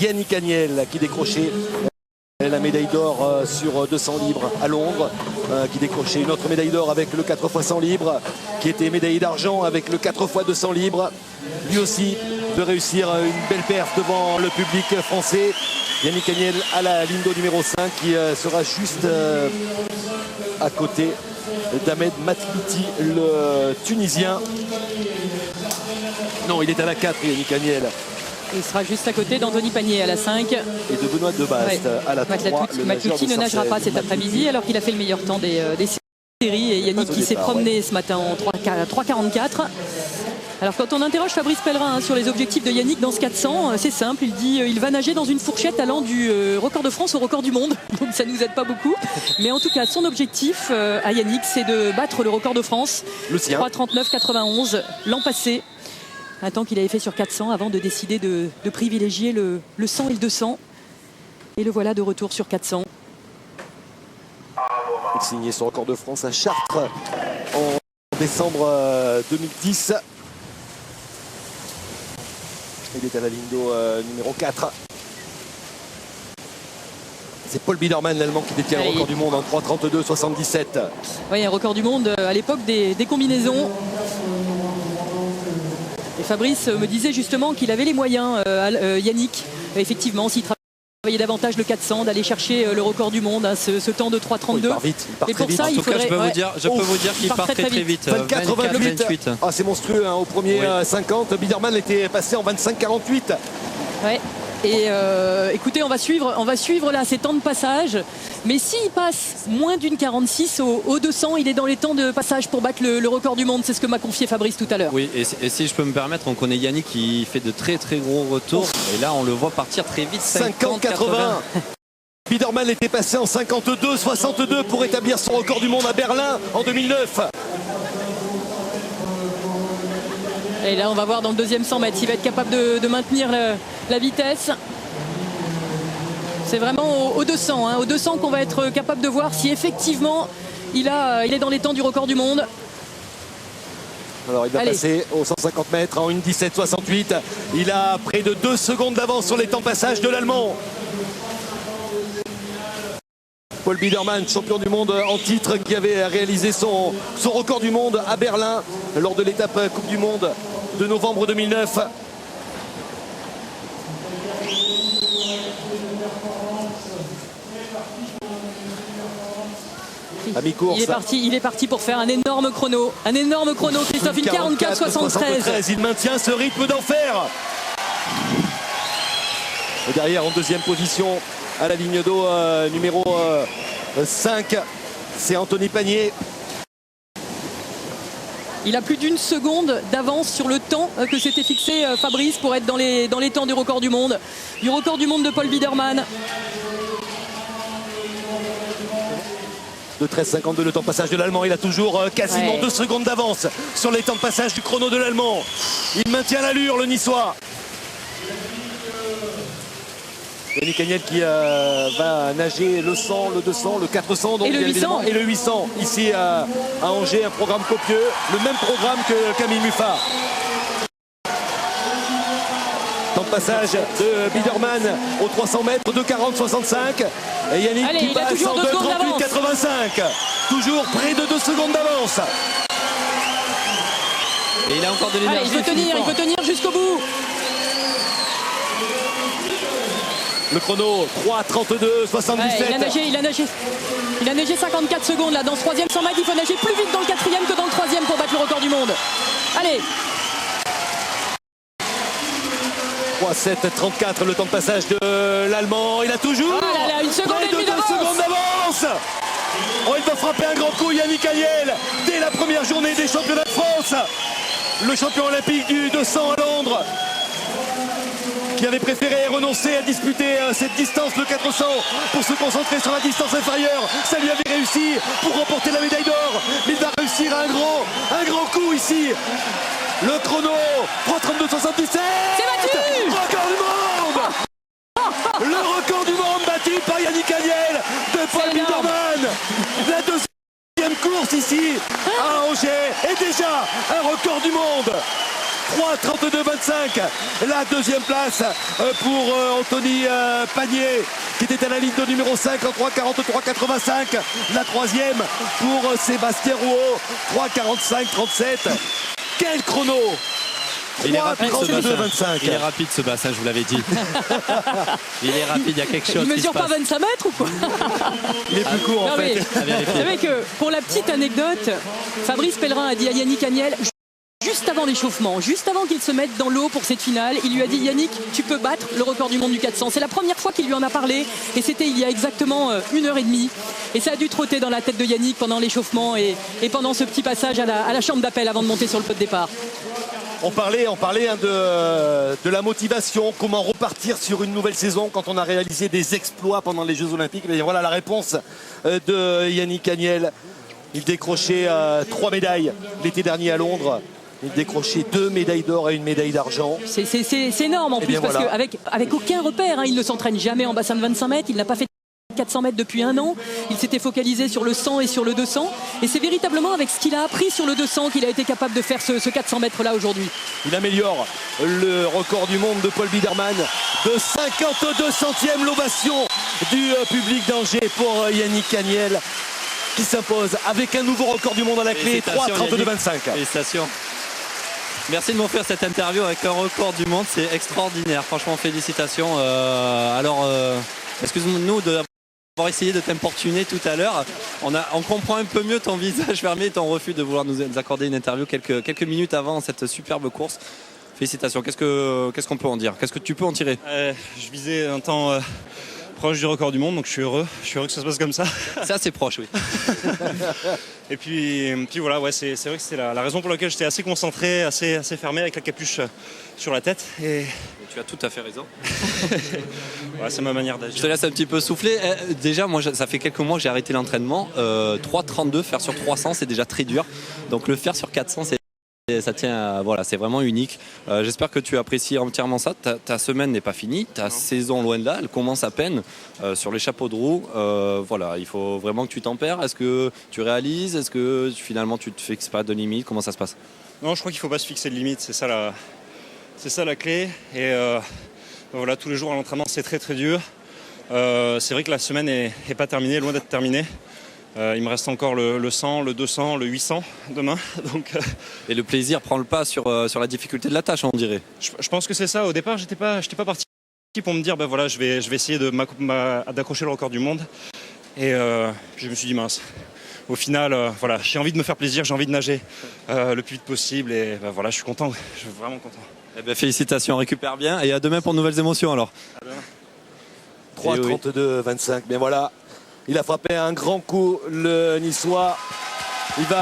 Yannick Agnel qui décrochait la médaille d'or sur 200 libres à Londres, qui décrochait une autre médaille d'or avec le 4 x 100 libres, qui était médaillé d'argent avec le 4 x 200 libres. Lui aussi de réussir une belle perf devant le public français. Yannick Agnel à la ligne d'eau numéro 5 qui sera juste à côté d'Ahmed Matliti, le Tunisien. Non, il est à la 4, Yannick Agnel. Il sera juste à côté d'Anthony Pagnier à la 5. Et de Benoît Debast à la 3. Matliti ne nagera pas cet après-midi alors qu'il a fait le meilleur temps des séries. Et Yannick qui s'est promené ce matin en 3,44. Alors quand on interroge Fabrice Pellerin sur les objectifs de Yannick dans ce 400, c'est simple, il dit il va nager dans une fourchette allant du record de France au record du monde. Donc ça ne nous aide pas beaucoup. Mais en tout cas, son objectif à Yannick, c'est de battre le record de France. 3,39,91 l'an passé. Un temps qu'il avait fait sur 400 avant de décider de privilégier le 100 et le 200. Et le voilà de retour sur 400. Il signait son record de France à Chartres en décembre 2010. Il est à la ligne d'eau numéro 4. C'est Paul Biedermann, l'Allemand, qui détient le record du monde en 3,32,77. Oui, un record du monde à l'époque des combinaisons. Et Fabrice me disait justement qu'il avait les moyens, Yannick, effectivement, s'il travaillait davantage le 400, d'aller chercher le record du monde, hein, ce temps de 3,32. Il part vite, il part et pour très ça, vite. il faudrait, je peux vous dire qu'il part très vite. 24-28. Ah, c'est monstrueux, hein, au premier 50. Biedermann était passé en 25-48. Ouais. Et écoutez, on va suivre là ces temps de passage. Mais s'il passe moins d'une 46 au 200, il est dans les temps de passage pour battre le record du monde. C'est ce que m'a confié Fabrice tout à l'heure. Oui, et si je peux me permettre, on connaît Yannick qui fait de très très gros retours. Et là, on le voit partir très vite. 50-80. Biedermann était passé en 52-62 pour établir son record du monde à Berlin en 2009. Et là, on va voir dans le deuxième 100 mètres s'il va être capable de maintenir la vitesse. C'est vraiment au 200, hein, au 200 qu'on va être capable de voir si effectivement il est dans les temps du record du monde. Alors il va passer aux 150 mètres en 1,17,68. Il a près de 2 secondes d'avance sur les temps de passage de l'Allemand. Paul Biedermann, champion du monde en titre, qui avait réalisé son record du monde à Berlin lors de l'étape Coupe du Monde de novembre 2009. Il est parti pour faire un énorme chrono. Christophe, une 44-73. Il maintient ce rythme d'enfer. Et derrière, en deuxième position, à la ligne d'eau numéro 5, c'est Anthony Pagnier. Il a plus d'une seconde d'avance sur le temps que s'était fixé Fabrice pour être dans les temps du record du monde. Du record du monde de Paul Biedermann. De 13,52 le temps de passage de l'Allemand. Il a toujours quasiment 2 secondes d'avance sur les temps de passage du chrono de l'Allemand. Il maintient l'allure, le Niçois. Yannick Agnel qui va nager le 100, le 200, le 400 donc, et le 800. Et le 800 ici à Angers, un programme copieux, le même programme que Camille Muffat. Temps de passage de Biedermann aux 300 mètres, 2,40,65. Et Yannick qui passe en 2,38,85. Toujours près de 2 secondes d'avance. Et il a encore de l'énergie. Il peut tenir jusqu'au bout. Le chrono 3,32,77. Il a nagé 54 secondes là dans ce troisième 100 mètres. Il faut nager plus vite dans le quatrième que dans le troisième pour battre le record du monde. Allez. 3,7,34 le temps de passage de l'Allemand. Il a toujours une seconde et demie d'avance. Oh, il va frapper un grand coup, Yannick Agnel, dès la première journée des championnats de France. Le champion olympique du 200 à Londres, qui avait préféré renoncer à disputer cette distance, le 400, pour se concentrer sur la distance inférieure. Ça lui avait réussi pour remporter la médaille d'or. Mais il va réussir un grand coup ici. Le chrono 3,32,77. C'est battu. Record du monde. Le record du monde battu par Yannick Agnel de Paul Biedermann. La deuxième course ici à Angers est déjà un record du monde. 3,32,25. La deuxième place pour Anthony Pagnier, qui était à la ligne de numéro 5 en 3,43,85. La troisième pour Sébastien Rouault, 3,45,37. Quel chrono! Il est rapide ce bassin. 25. Il est rapide ce bassin, je vous l'avais dit. Il est rapide, il y a quelque chose. Il qui mesure se pas passe. 25 mètres ou quoi? Il est plus court en fait. Vous savez que pour la petite anecdote, Fabrice Pellerin a dit à Yannick Agnel, juste avant l'échauffement, juste avant qu'il se mette dans l'eau pour cette finale, il lui a dit: Yannick, tu peux battre le record du monde du 400. C'est la première fois qu'il lui en a parlé et c'était il y a exactement 1h30. Et ça a dû trotter dans la tête de Yannick pendant l'échauffement et pendant ce petit passage à la chambre d'appel avant de monter sur le pot de départ. On parlait de la motivation, comment repartir sur une nouvelle saison quand on a réalisé des exploits pendant les Jeux Olympiques. Et voilà la réponse de Yannick Agnel. Il décrochait 3 médailles l'été dernier à Londres. Il décrochait 2 médailles d'or et 1 médaille d'argent. C'est énorme en plus, parce voilà. qu'avec aucun repère, hein, il ne s'entraîne jamais en bassin de 25 mètres, il n'a pas fait 400 mètres depuis 1 an, il s'était focalisé sur le 100 et sur le 200 et c'est véritablement avec ce qu'il a appris sur le 200 qu'il a été capable de faire ce 400 mètres là aujourd'hui. Il améliore le record du monde de Paul Biederman de 52 centièmes, l'ovation du public d'Angers pour Yannick Agnel qui s'impose avec un nouveau record du monde à la clé, 3,32,25. Félicitations. Merci de m'offrir cette interview avec un record du monde, c'est extraordinaire. Franchement, félicitations. Excuse-nous d'avoir essayé de t'importuner tout à l'heure. On comprend un peu mieux ton visage fermé et ton refus de vouloir nous accorder une interview quelques minutes avant cette superbe course. Félicitations. Qu'est-ce qu'on peut en dire? Qu'est-ce que tu peux en tirer? Je visais un temps proche du record du monde, donc je suis heureux que ça se passe comme ça. C'est assez proche, oui. Et puis voilà, ouais, c'est vrai que c'est la raison pour laquelle j'étais assez concentré, assez fermé avec la capuche sur la tête. Et tu as tout à fait raison. ouais, c'est ma manière d'agir. Je te laisse un petit peu souffler. Déjà, moi, ça fait quelques mois que j'ai arrêté l'entraînement. 3,32, faire sur 300, c'est déjà très dur. Donc le faire sur 400, ça tient, voilà, c'est vraiment unique. J'espère que tu apprécies entièrement ça. Ta semaine n'est pas finie, ta saison loin de là, elle commence à peine sur les chapeaux de roue. Voilà, il faut vraiment que tu tempères. Est-ce que tu réalises? Est-ce que finalement tu te fixes pas de limite? Comment ça se passe? Non, je crois qu'il ne faut pas se fixer de limite, c'est ça la clé. Et voilà, tous les jours à l'entraînement, c'est très très dur. C'est vrai que la semaine n'est pas terminée, loin d'être terminée. Il me reste encore le 100, le 200, le 800 demain. Donc, et le plaisir prend le pas sur la difficulté de la tâche, on dirait. Je pense que c'est ça. Au départ, j'étais pas parti pour me dire voilà, je vais essayer d'accrocher le record du monde. Et je me suis dit mince. Au final, voilà, j'ai envie de me faire plaisir, j'ai envie de nager le plus vite possible. Et voilà, je suis content, je suis vraiment content. Eh bien, félicitations, récupère bien. Et à demain pour de nouvelles émotions alors. 3,32,25. Mais voilà. Il a frappé un grand coup, le Niçois. Il va